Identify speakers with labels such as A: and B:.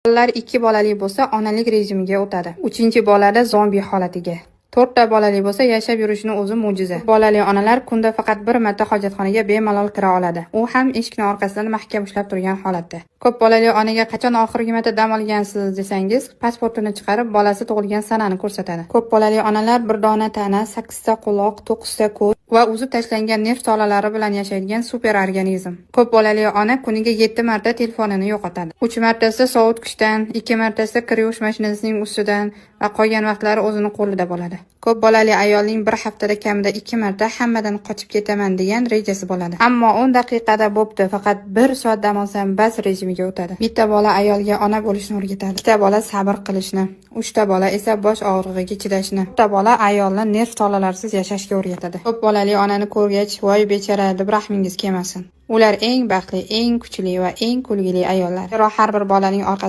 A: Bolalar 2 bolali bo'lsa, onalik rejimiga o'tadi. 3-bolada zombi holatiga. 4 ta bolali bo'lsa, yashab yurishini o'zi mo'jiza. Bolali onalar kunda faqat 1 marta hojatxonaga bemalol kira oladi. U ham eshikni orqasidan mahkam ushlab turgan holatda. Ko'p bolali onaga qachon oxirgi marta dam olgansiz desangiz, pasportini chiqarib, bolasi tug'ilgan sanani ko'rsatadi. Ko'p bolali onalar 1 dona tana, 8 ta quloq, 9 ta ko'z va uzib tashlangan nerv tolalari bilan yashaydigan super organizm. Ko'p bolali ona kuniga 7 marta telefonini yo'qotadi. 3 martasi sovutgichdan, 2 martasi kir yuvish mashinasining ustidan va qolgan vaqtlari o'zini qo'lida bo'ladi. Ko'p bolali ayolning 1 haftada kamida 2 marta hammadan qochib ketaman degan rejasi bo'ladi. Ammo 10 daqiqada bo'pti, faqat 1 soat dam olsam bas rejimiga o'tadi. Bitta bola ayolga ona bo'lishni o'rgatadi. 2 ta bola sabr qilishni, 3 ta bola esa bosh og'rig'iga chidashni, 1 ta bola ayolni nerv tolalarsiz yashashga o'rgatadi. Ko'p bolali onani ko'rgach, voy bechara deb rahmingiz kelmasin. Ular eng baxtli, eng kuchli va eng kulgili ayollar. Har bir bolaning orqasida